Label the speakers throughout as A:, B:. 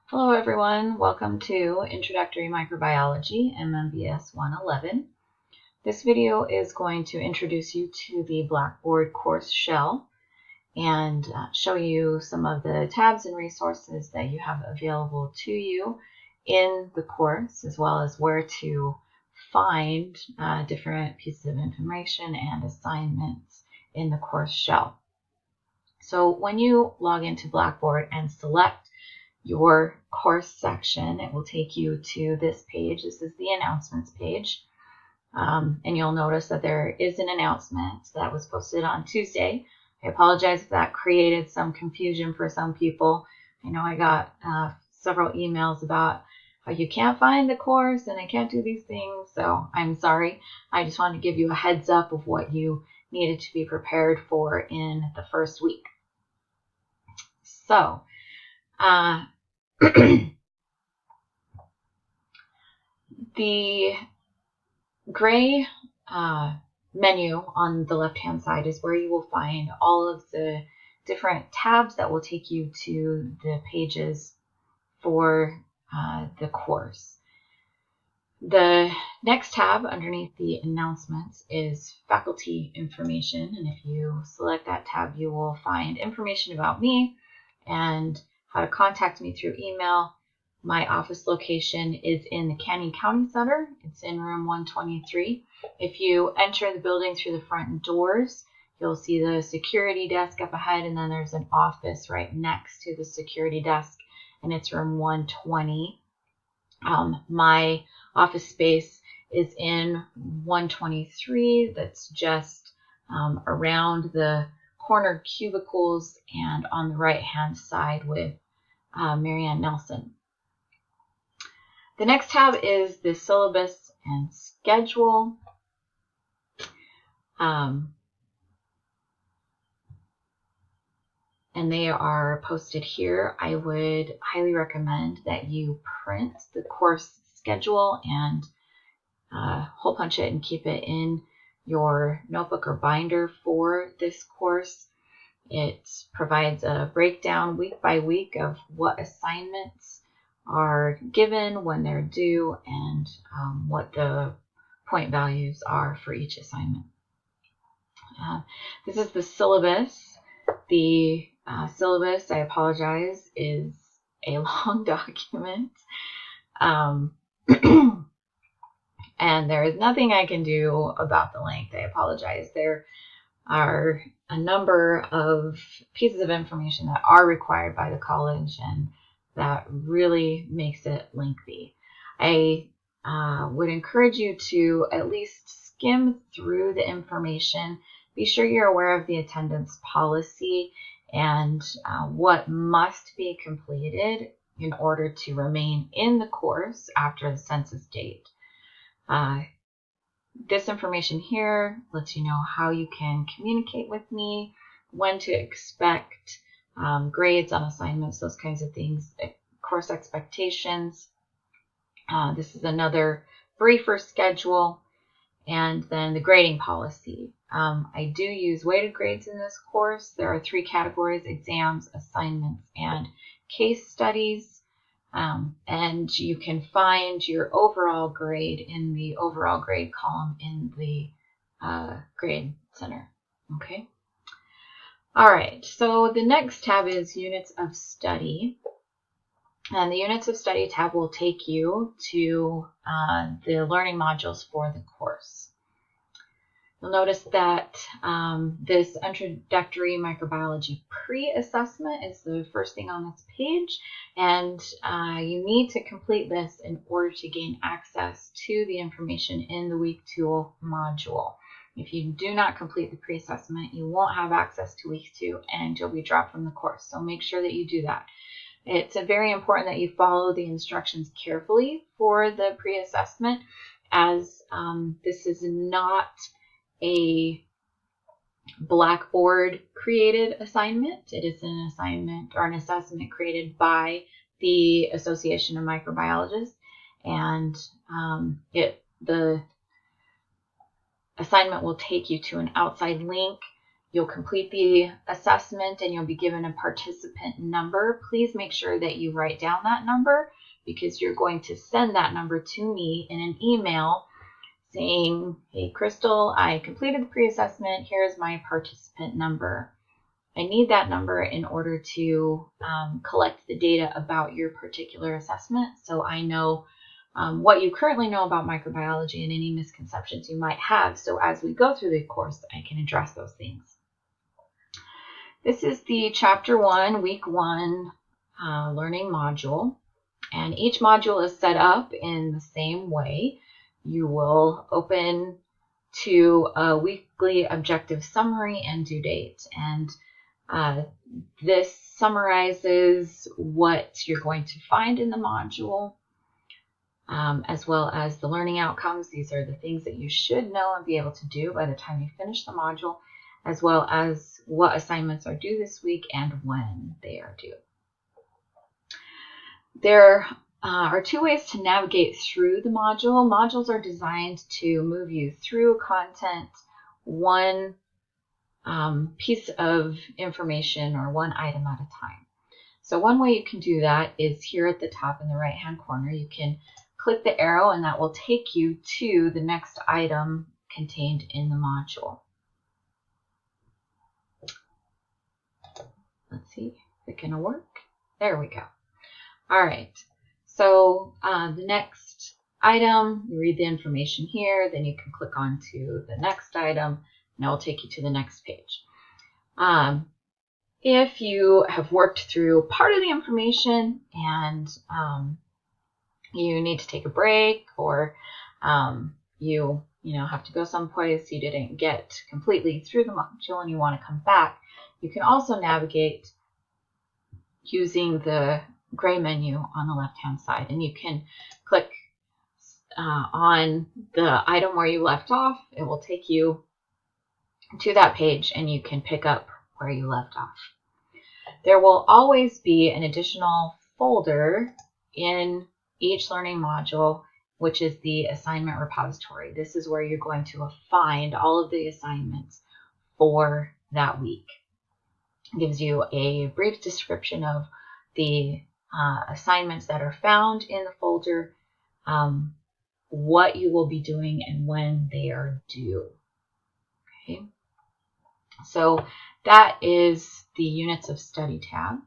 A: Hello everyone, welcome to Introductory Microbiology, MMBS-111. This video is going to introduce you to the Blackboard course shell and show you some of the tabs and resources that you have available to you in the course, as well as where to find different pieces of information and assignments in the course shell. So when you log into Blackboard and select your course section, it will take you to this page. This is the announcements page. And you'll notice that there is an announcement that was posted on Tuesday. I apologize if that created some confusion for some people. I know I got several emails about how you can't find the course and I can't do these things, so I'm sorry. I just wanted to give you a heads up of what you needed to be prepared for in the first week. So, the gray menu on the left-hand side is where you will find all of the different tabs that will take you to the pages for the course. The next tab underneath the announcements is faculty information, and if you select that tab, you will find information about me and how to contact me through email. My office location is in the Canyon County Center. It's in room 123. If you enter the building through the front doors, you'll see the security desk up ahead, and then there's an office right next to the security desk, and it's room 120. My office space is in 123. That's just around the corner cubicles and on the right-hand side with Marianne Nelson. The next tab is the syllabus and schedule. And they are posted here. I would highly recommend that you print the course schedule and hole punch it and keep it in your notebook or binder for this course. It provides a breakdown week by week of what assignments are given, when they're due, and what the point values are for each assignment. This is the syllabus. The syllabus, I apologize, is a long document. And there is nothing I can do about the length. I apologize. There are a number of pieces of information that are required by the college, and that really makes it lengthy. I would encourage you to at least skim through the information. Be sure you're aware of the attendance policy and what must be completed in order to remain in the course after the census date. This information here lets you know how you can communicate with me, when to expect grades on assignments, those kinds of things, course expectations. This is another briefer schedule, and then the grading policy. I do use weighted grades in this course. There are 3 categories: exams, assignments, and case studies. And you can find your overall grade in the overall grade column in the grade center. Okay. All right. So the next tab is units of study. And the units of study tab will take you to the learning modules for the course. You'll notice that this introductory microbiology pre-assessment is the first thing on this page, and you need to complete this in order to gain access to the information in the week 2 module. If you do not complete the pre-assessment, you won't have access to week 2 and you'll be dropped from the course. So make sure that you do that. It's very important that you follow the instructions carefully for the pre-assessment, as this is not a Blackboard created assignment. It is an assignment or an assessment created by the Association of Microbiologists, and the assignment will take you to an outside link. You'll complete the assessment and you'll be given a participant number. Please make sure that you write down that number, because you're going to send that number to me in an email saying, hey, Crystal, I completed the pre-assessment. Here's my participant number. I need that number in order to collect the data about your particular assessment, so I know what you currently know about microbiology and any misconceptions you might have. So as we go through the course, I can address those things. This is the Chapter 1, Week 1 learning module. And each module is set up in the same way. You will open to a weekly objective summary and due date. And this summarizes what you're going to find in the module, as well as the learning outcomes. These are the things that you should know and be able to do by the time you finish the module, as well as what assignments are due this week and when they are due. There are two ways to navigate through the module. Modules are designed to move you through content, one piece of information or one item at a time. So one way you can do that is here at the top in the right hand corner. You can click the arrow and that will take you to the next item contained in the module. Let's see if it's going to work. There we go. All right. So the next item, you read the information here, then you can click on to the next item, and it will take you to the next page. If you have worked through part of the information and you need to take a break, or you have to go someplace, you didn't get completely through the module and you want to come back, you can also navigate using the gray menu on the left-hand side, and you can click on the item where you left off. It will take you to that page and you can pick up where you left off. There will always be an additional folder in each learning module, which is the assignment repository. This is where you're going to find all of the assignments for that week. It gives you a brief description of the assignments that are found in the folder, what you will be doing, and when they are due. Okay, so that is the Units of Study tab.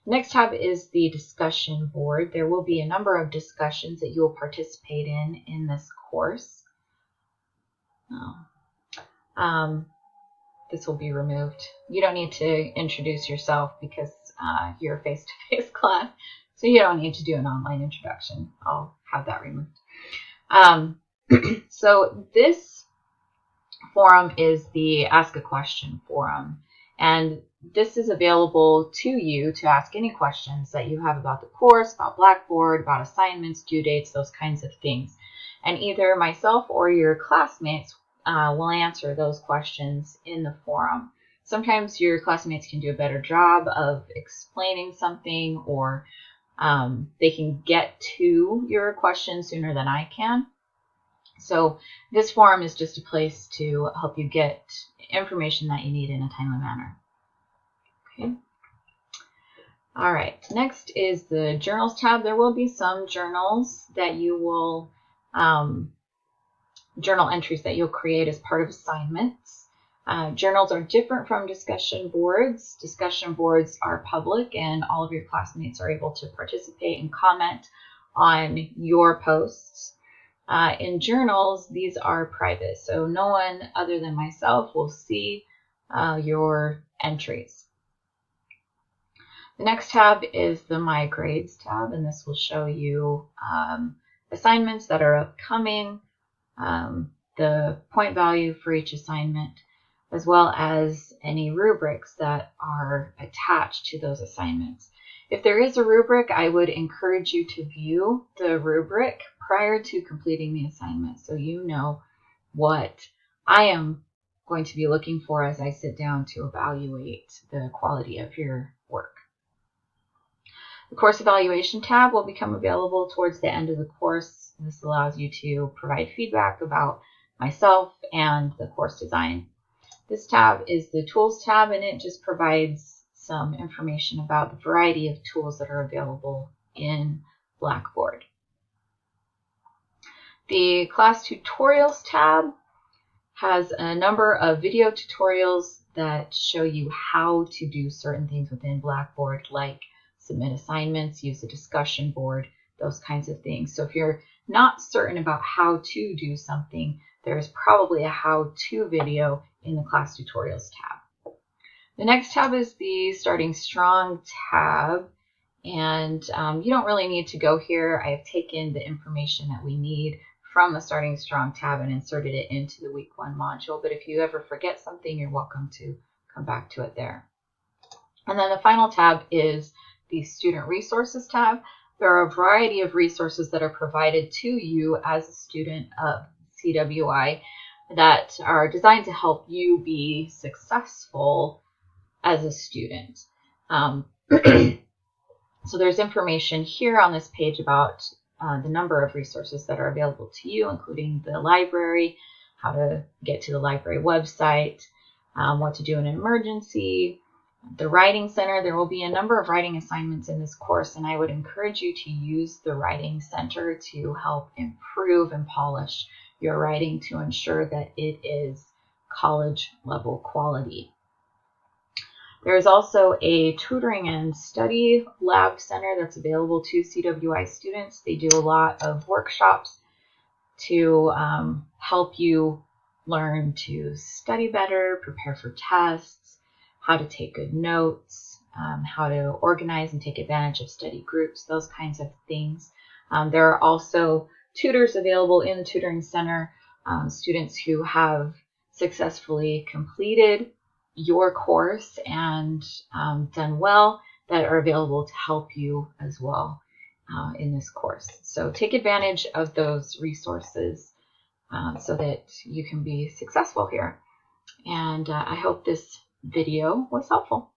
A: Next tab is the discussion board. There will be a number of discussions that you will participate in this course. This will be removed. You don't need to introduce yourself because you're a face-to-face class, so you don't need to do an online introduction. I'll have that removed. So this forum is the Ask a Question forum, and this is available to you to ask any questions that you have about the course, about Blackboard, about assignments, due dates, those kinds of things. And either myself or your classmates will answer those questions in the forum. Sometimes your classmates can do a better job of explaining something, or they can get to your question sooner than I can. So this forum is just a place to help you get information that you need in a timely manner. Okay. All right. Next is the Journals tab. There will be some journals that you will, journal entries that you'll create as part of assignments. Journals are different from discussion boards. Discussion boards are public and all of your classmates are able to participate and comment on your posts. In journals, these are private, so no one other than myself will see your entries. The next tab is the My Grades tab, and this will show you assignments that are upcoming, the point value for each assignment, as well as any rubrics that are attached to those assignments. If there is a rubric, I would encourage you to view the rubric prior to completing the assignment, so you know what I am going to be looking for as I sit down to evaluate the quality of your work. The Course Evaluation tab will become available towards the end of the course. This allows you to provide feedback about myself and the course design. This tab is the Tools tab, and it just provides some information about the variety of tools that are available in Blackboard. The Class Tutorials tab has a number of video tutorials that show you how to do certain things within Blackboard, like submit assignments, use the discussion board, those kinds of things. So if you're not certain about how to do something, there's probably a how-to video in the Class Tutorials tab. The next tab is the Starting Strong tab, and you don't really need to go here. I have taken the information that we need from the Starting Strong tab and inserted it into the Week 1 module, but if you ever forget something, you're welcome to come back to it there. And then the final tab is the Student Resources tab. There are a variety of resources that are provided to you as a student of CWI that are designed to help you be successful as a student. So there's information here on this page about the number of resources that are available to you, including the library, how to get to the library website, what to do in an emergency, the Writing Center. There will be a number of writing assignments in this course, and I would encourage you to use the Writing Center to help improve and polish your writing to ensure that it is college level quality. There is also a tutoring and study lab center that's available to CWI students. They do a lot of workshops to help you learn to study better, prepare for tests, how to take good notes, how to organize and take advantage of study groups, those kinds of things. There are also tutors available in the tutoring center, students who have successfully completed your course and done well, that are available to help you as well in this course. So take advantage of those resources so that you can be successful here. And I hope this video was helpful.